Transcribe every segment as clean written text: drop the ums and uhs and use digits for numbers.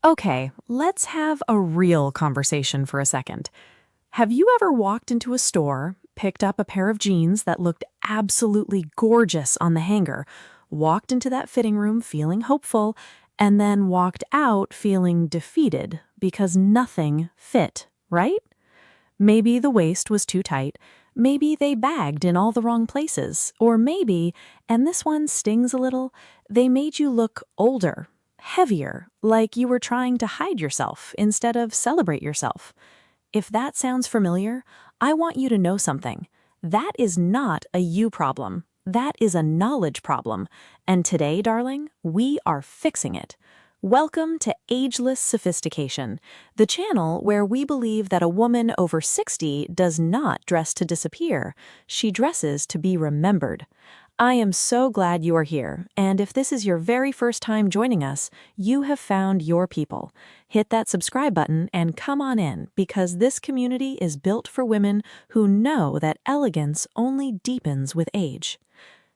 Okay, let's have a real conversation for a second. Have you ever walked into a store, picked up a pair of jeans that looked absolutely gorgeous on the hanger, walked into that fitting room feeling hopeful, and then walked out feeling defeated because nothing fit, right? Maybe the waist was too tight, maybe they bagged in all the wrong places, or maybe, and this one stings a little, they made you look older, heavier, like you were trying to hide yourself instead of celebrate yourself. If that sounds familiar, I want you to know something. That is not a you problem. That is a knowledge problem. And today, darling, we are fixing it. Welcome to Ageless Sophistication, the channel where we believe that a woman over 60 does not dress to disappear. She dresses to be remembered. I am so glad you are here, and if this is your very first time joining us, you have found your people. Hit that subscribe button and come on in, because this community is built for women who know that elegance only deepens with age.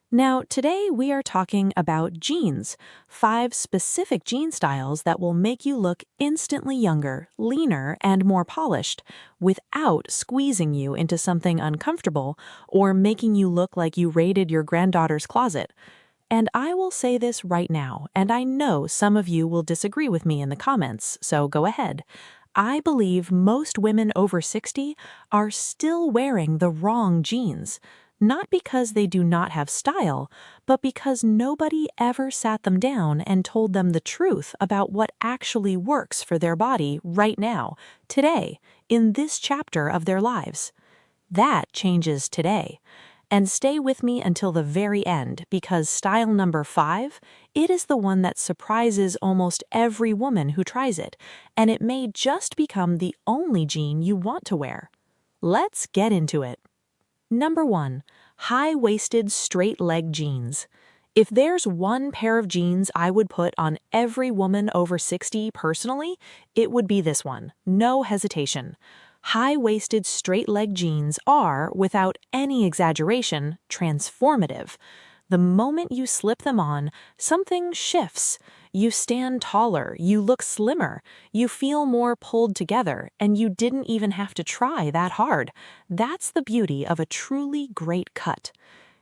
Now, today we are talking about jeans, 5 specific jean styles that will make you look instantly younger, leaner, and more polished without squeezing you into something uncomfortable or making you look like you raided your granddaughter's closet. And I will say this right now, and I know some of you will disagree with me in the comments, so go ahead. I believe most women over 60 are still wearing the wrong jeans. Not because they do not have style, but because nobody ever sat them down and told them the truth about what actually works for their body right now, today, in this chapter of their lives. That changes today. And stay with me until the very end, because style number 5, it is the one that surprises almost every woman who tries it, and it may just become the only jean you want to wear. Let's get into it. Number 1, high-waisted straight-leg jeans. If there's one pair of jeans I would put on every woman over 60 personally, it would be this one, no hesitation. High-waisted straight-leg jeans are, without any exaggeration, transformative. The moment you slip them on, something shifts. You stand taller, you look slimmer, you feel more pulled together, and you didn't even have to try that hard. That's the beauty of a truly great cut.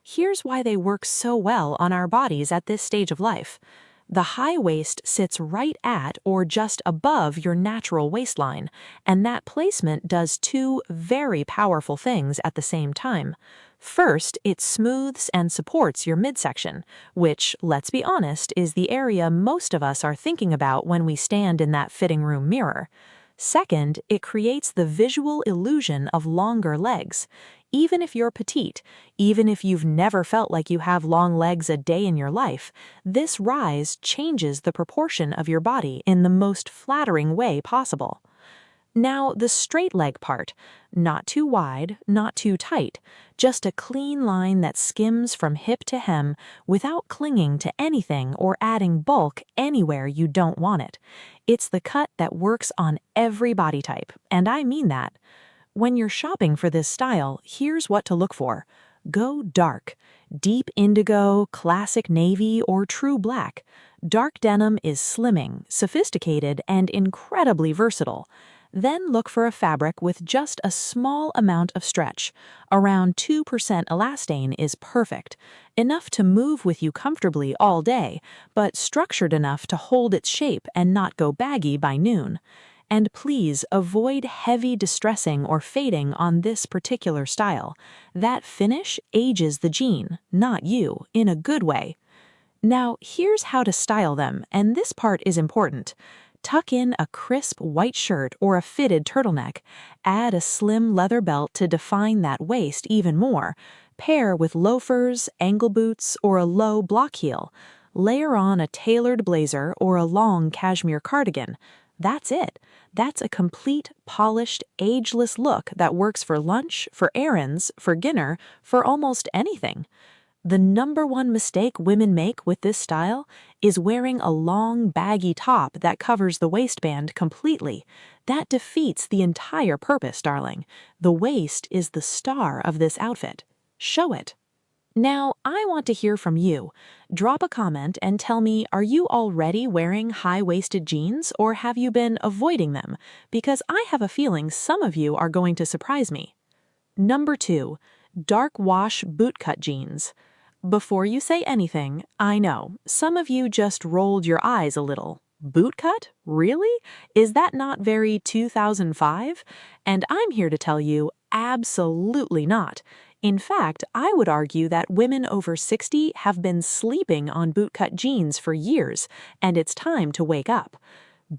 Here's why they work so well on our bodies at this stage of life. The high waist sits right at or just above your natural waistline, and that placement does 2 very powerful things at the same time. First, it smooths and supports your midsection, which, let's be honest, is the area most of us are thinking about when we stand in that fitting room mirror. Second, it creates the visual illusion of longer legs. Even if you're petite, even if you've never felt like you have long legs a day in your life, this rise changes the proportion of your body in the most flattering way possible. Now, the straight leg part, not too wide, not too tight, just a clean line that skims from hip to hem without clinging to anything or adding bulk anywhere you don't want it. It's the cut that works on every body type, and I mean that. When you're shopping for this style, here's what to look for. Go dark. Deep indigo, classic navy, or true black. Dark denim is slimming, sophisticated, and incredibly versatile. Then look for a fabric with just a small amount of stretch. Around 2% elastane is perfect, enough to move with you comfortably all day, but structured enough to hold its shape and not go baggy by noon. And please avoid heavy distressing or fading on this particular style. That finish ages the jean, not you, in a good way. Now, here's how to style them, and this part is important. Tuck in a crisp white shirt or a fitted turtleneck. Add a slim leather belt to define that waist even more. Pair with loafers, ankle boots, or a low block heel. Layer on a tailored blazer or a long cashmere cardigan. That's it. That's a complete, polished, ageless look that works for lunch, for errands, for dinner, for almost anything. The number one mistake women make with this style is wearing a long, baggy top that covers the waistband completely. That defeats the entire purpose, darling. The waist is the star of this outfit. Show it. Now, I want to hear from you. Drop a comment and tell me, are you already wearing high-waisted jeans or have you been avoiding them? Because I have a feeling some of you are going to surprise me. Number 2, dark wash bootcut jeans. Before you say anything, I know, some of you just rolled your eyes a little. Bootcut? Really? Is that not very 2005? And I'm here to tell you, absolutely not. In fact, I would argue that women over 60 have been sleeping on bootcut jeans for years, and it's time to wake up.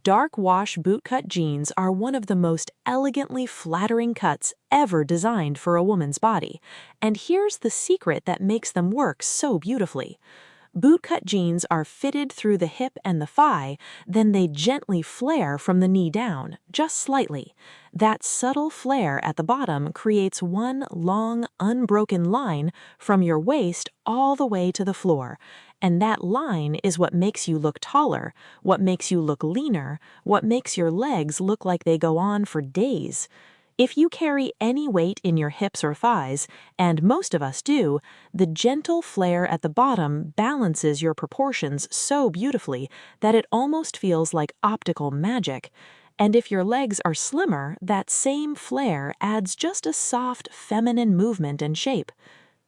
Dark wash bootcut jeans are one of the most elegantly flattering cuts ever designed for a woman's body, and here's the secret that makes them work so beautifully. Bootcut jeans are fitted through the hip and the thigh, then they gently flare from the knee down, just slightly. That subtle flare at the bottom creates one long, unbroken line from your waist all the way to the floor. And that line is what makes you look taller, what makes you look leaner, what makes your legs look like they go on for days. If you carry any weight in your hips or thighs, and most of us do, the gentle flare at the bottom balances your proportions so beautifully that it almost feels like optical magic. And if your legs are slimmer, that same flare adds just a soft, feminine movement and shape.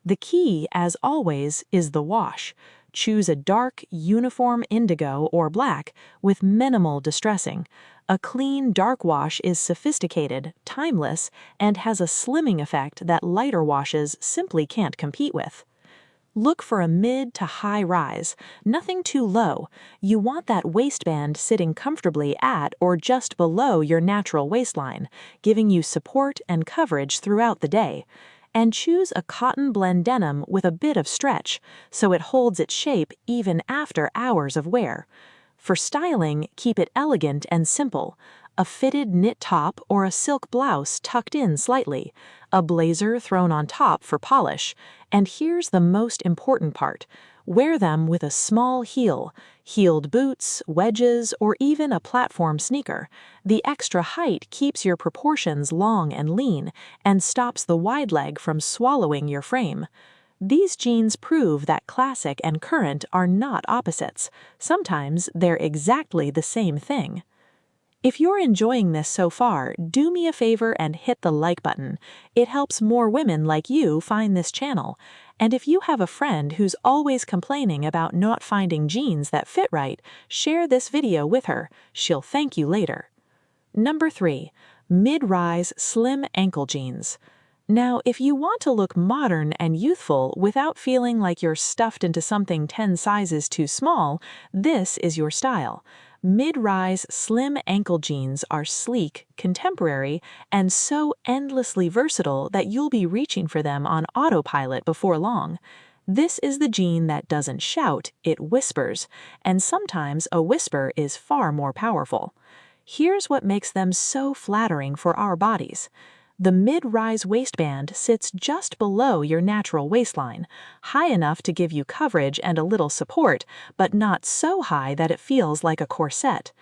The key, as always, is the wash. Choose a dark, uniform indigo or black with minimal distressing. A clean, dark wash is sophisticated, timeless, and has a slimming effect that lighter washes simply can't compete with. Look for a mid to high rise, nothing too low. You want that waistband sitting comfortably at or just below your natural waistline, giving you support and coverage throughout the day. And choose a cotton blend denim with a bit of stretch, so it holds its shape even after hours of wear. For styling, keep it elegant and simple. A fitted knit top or a silk blouse tucked in slightly, a blazer thrown on top for polish. And here's the most important part. Wear them with a small heel, heeled boots, wedges, or even a platform sneaker. The extra height keeps your proportions long and lean and stops the wide leg from swallowing your frame. These jeans prove that classic and current are not opposites. Sometimes they're exactly the same thing. If you're enjoying this so far, do me a favor and hit the like button. It helps more women like you find this channel. And if you have a friend who's always complaining about not finding jeans that fit right, share this video with her. She'll thank you later. Number 3, mid-rise slim ankle jeans. Now, if you want to look modern and youthful without feeling like you're stuffed into something 10 sizes too small, this is your style. Mid-rise slim ankle jeans are sleek, contemporary, and so endlessly versatile that you'll be reaching for them on autopilot before long. This is the jean that doesn't shout, it whispers, and sometimes a whisper is far more powerful. Here's what makes them so flattering for our bodies. The mid-rise waistband sits just below your natural waistline, high enough to give you coverage and a little support, but not so high that it feels like a corset.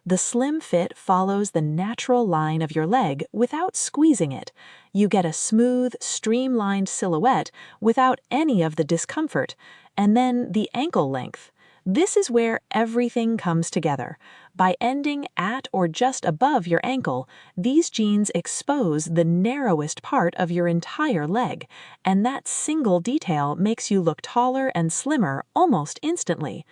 The slim fit follows the natural line of your leg without squeezing it. You get a smooth, streamlined silhouette without any of the discomfort. And then the ankle length. This is where everything comes together. By ending at or just above your ankle, these jeans expose the narrowest part of your entire leg, and that single detail makes you look taller and slimmer almost instantly.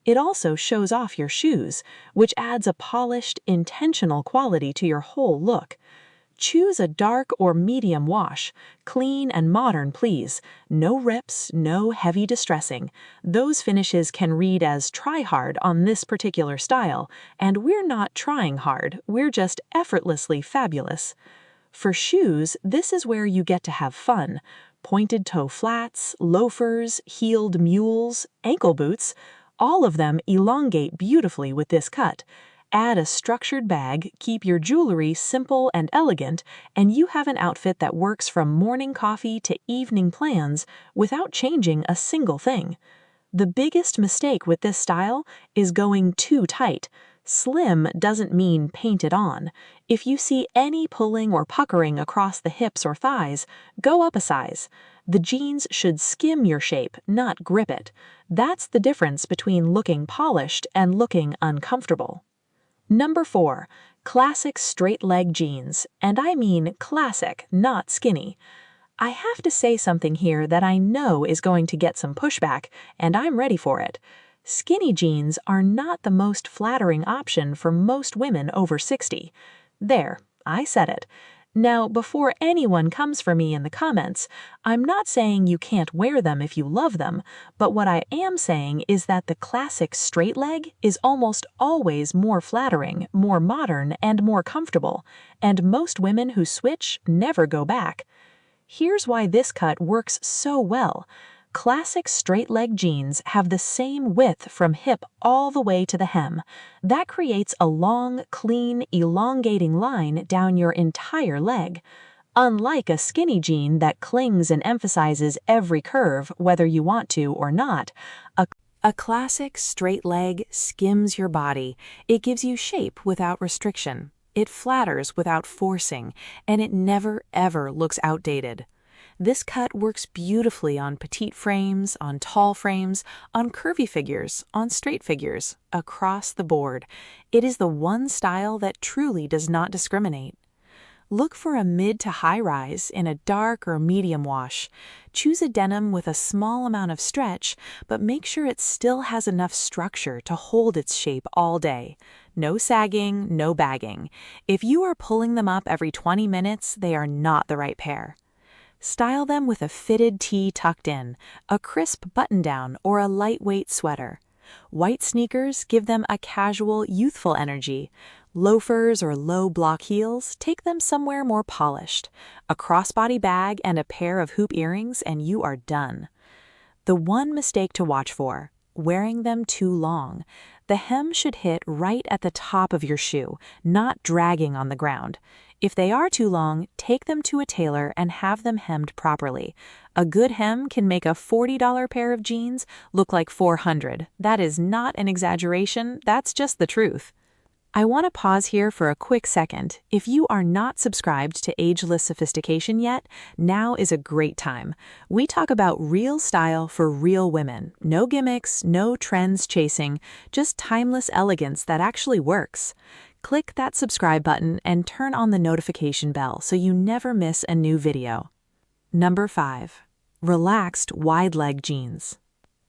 It also shows off your shoes, which adds a polished, intentional quality to your whole look. Choose a dark or medium wash. Clean and modern, please. No rips, no heavy distressing. Those finishes can read as try hard on this particular style, and we're not trying hard, we're just effortlessly fabulous. For shoes, this is where you get to have fun. Pointed toe flats, loafers, heeled mules, ankle boots, all of them elongate beautifully with this cut. Add a structured bag, keep your jewelry simple and elegant, and you have an outfit that works from morning coffee to evening plans without changing a single thing. The biggest mistake with this style is going too tight. Slim doesn't mean painted on. If you see any pulling or puckering across the hips or thighs, go up a size. The jeans should skim your shape, not grip it. That's the difference between looking polished and looking uncomfortable. Number 4, classic straight leg jeans, and I mean classic, not skinny. I have to say something here that I know is going to get some pushback, and I'm ready for it. Skinny jeans are not the most flattering option for most women over 60. There, I said it. Now, before anyone comes for me in the comments, I'm not saying you can't wear them if you love them, but what I am saying is that the classic straight leg is almost always more flattering, more modern, and more comfortable, and most women who switch never go back. Here's why this cut works so well. Classic straight leg jeans have the same width from hip all the way to the hem. That creates a long, clean, elongating line down your entire leg. Unlike a skinny jean that clings and emphasizes every curve, whether you want to or not, a classic straight leg skims your body. It gives you shape without restriction. It flatters without forcing, and it never ever looks outdated. This cut works beautifully on petite frames, on tall frames, on curvy figures, on straight figures, across the board. It is the one style that truly does not discriminate. Look for a mid to high rise in a dark or medium wash. Choose a denim with a small amount of stretch, but make sure it still has enough structure to hold its shape all day. No sagging, no bagging. If you are pulling them up every 20 minutes, they are not the right pair. Style them with a fitted tee tucked in, a crisp button-down, or a lightweight sweater. White sneakers give them a casual, youthful energy. Loafers or low block heels take them somewhere more polished. A crossbody bag and a pair of hoop earrings and you are done. The one mistake to watch for: wearing them too long. The hem should hit right at the top of your shoe, not dragging on the ground. If they are too long, take them to a tailor and have them hemmed properly. A good hem can make a $40 pair of jeans look like $400. That is not an exaggeration, that's just the truth. I want to pause here for a quick second. If you are not subscribed to Ageless Sophistication yet, now is a great time. We talk about real style for real women. No gimmicks, no trends chasing, just timeless elegance that actually works. Click that subscribe button and turn on the notification bell so you never miss a new video. Number 5. Relaxed wide leg jeans.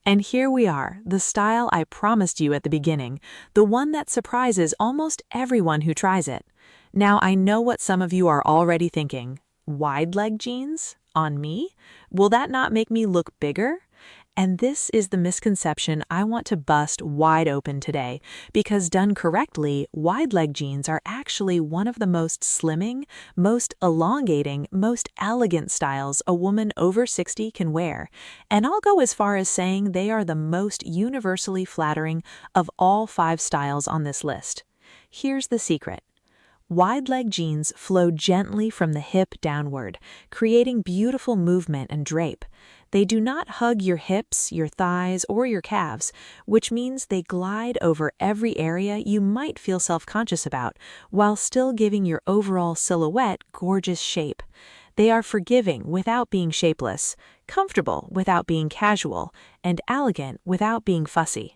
And here we are, the style I promised you at the beginning, the one that surprises almost everyone who tries it. Now I know what some of you are already thinking. Wide leg jeans? On me? Will that not make me look bigger? And this is the misconception I want to bust wide open today, because done correctly, wide leg jeans are actually one of the most slimming, most elongating, most elegant styles a woman over 60 can wear. And I'll go as far as saying they are the most universally flattering of all 5 styles on this list. Here's the secret. Wide leg jeans flow gently from the hip downward, creating beautiful movement and drape. They do not hug your hips, your thighs, or your calves, which means they glide over every area you might feel self-conscious about, while still giving your overall silhouette gorgeous shape. They are forgiving without being shapeless, comfortable without being casual, and elegant without being fussy.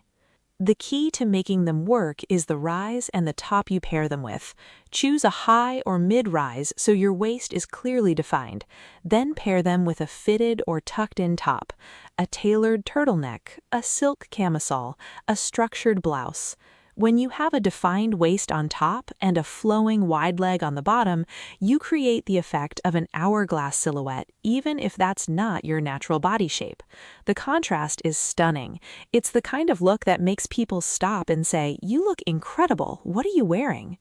The key to making them work is the rise and the top you pair them with. Choose a high or mid-rise so your waist is clearly defined. Then pair them with a fitted or tucked-in top, a tailored turtleneck, a silk camisole, a structured blouse. When you have a defined waist on top and a flowing wide leg on the bottom, you create the effect of an hourglass silhouette, even if that's not your natural body shape. The contrast is stunning. It's the kind of look that makes people stop and say, "You look incredible. What are you wearing?"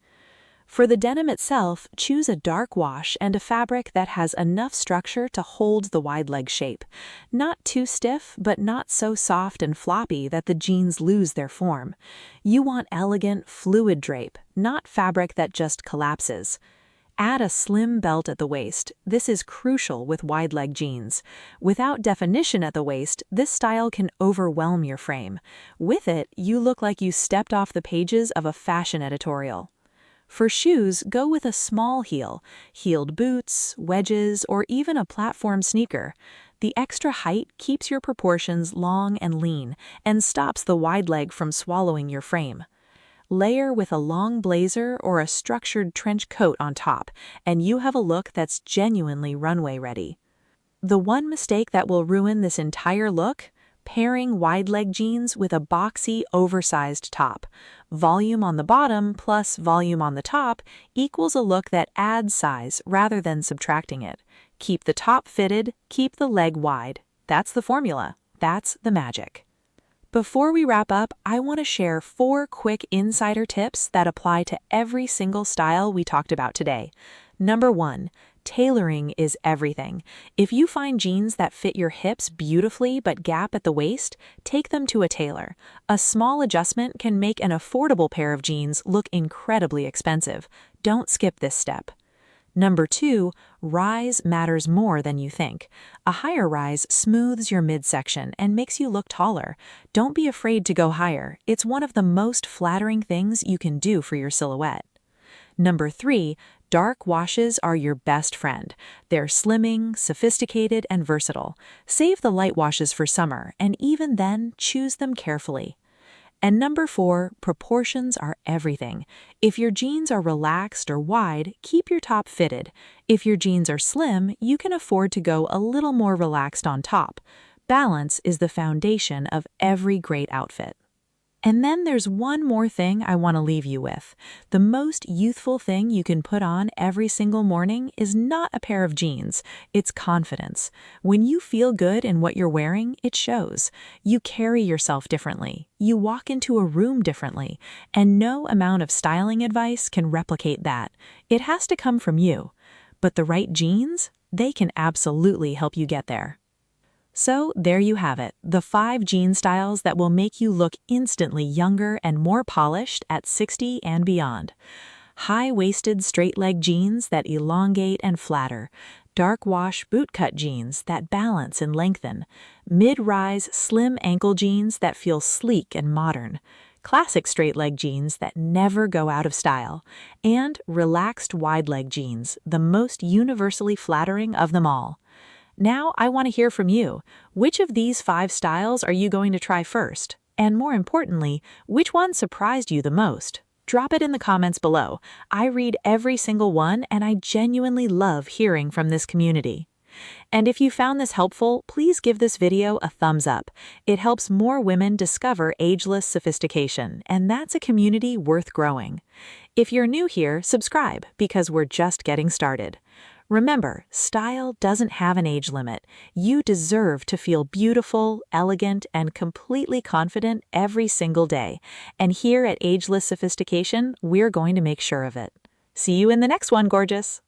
For the denim itself, choose a dark wash and a fabric that has enough structure to hold the wide leg shape. Not too stiff, but not so soft and floppy that the jeans lose their form. You want elegant, fluid drape, not fabric that just collapses. Add a slim belt at the waist. This is crucial with wide-leg jeans. Without definition at the waist, this style can overwhelm your frame. With it, you look like you stepped off the pages of a fashion editorial. For shoes, go with a small heel, heeled boots, wedges, or even a platform sneaker. The extra height keeps your proportions long and lean and stops the wide leg from swallowing your frame. Layer with a long blazer or a structured trench coat on top, and you have a look that's genuinely runway ready. The one mistake that will ruin this entire look? Pairing wide-leg jeans with a boxy, oversized top. Volume on the bottom plus volume on the top equals a look that adds size rather than subtracting it. Keep the top fitted, keep the leg wide. That's the formula. That's the magic. Before we wrap up, I want to share 4 quick insider tips that apply to every single style we talked about today. Number 1, tailoring is everything. If you find jeans that fit your hips beautifully but gap at the waist, take them to a tailor. A small adjustment can make an affordable pair of jeans look incredibly expensive. Don't skip this step. Number 2, rise matters more than you think. A higher rise smooths your midsection and makes you look taller. Don't be afraid to go higher. It's one of the most flattering things you can do for your silhouette. Number 3, dark washes are your best friend. They're slimming, sophisticated, and versatile. Save the light washes for summer, and even then, choose them carefully. And number 4, proportions are everything. If your jeans are relaxed or wide, keep your top fitted. If your jeans are slim, you can afford to go a little more relaxed on top. Balance is the foundation of every great outfit. And then there's one more thing I want to leave you with. The most youthful thing you can put on every single morning is not a pair of jeans, it's confidence. When you feel good in what you're wearing, it shows. You carry yourself differently, you walk into a room differently, and no amount of styling advice can replicate that. It has to come from you. But the right jeans, they can absolutely help you get there. So there you have it, the 5 jean styles that will make you look instantly younger and more polished at 60 and beyond. High-waisted straight-leg jeans that elongate and flatter. Dark wash bootcut jeans that balance and lengthen. Mid-rise slim ankle jeans that feel sleek and modern. Classic straight-leg jeans that never go out of style. And relaxed wide-leg jeans, the most universally flattering of them all. Now I want to hear from you. Which of these 5 styles are you going to try first? And more importantly, which one surprised you the most? Drop it in the comments below. I read every single one and I genuinely love hearing from this community. And if you found this helpful, please give this video a thumbs up. It helps more women discover ageless sophistication, and that's a community worth growing. If you're new here, subscribe because we're just getting started. Remember, style doesn't have an age limit. You deserve to feel beautiful, elegant, and completely confident every single day. And here at Ageless Sophistication, we're going to make sure of it. See you in the next one, gorgeous!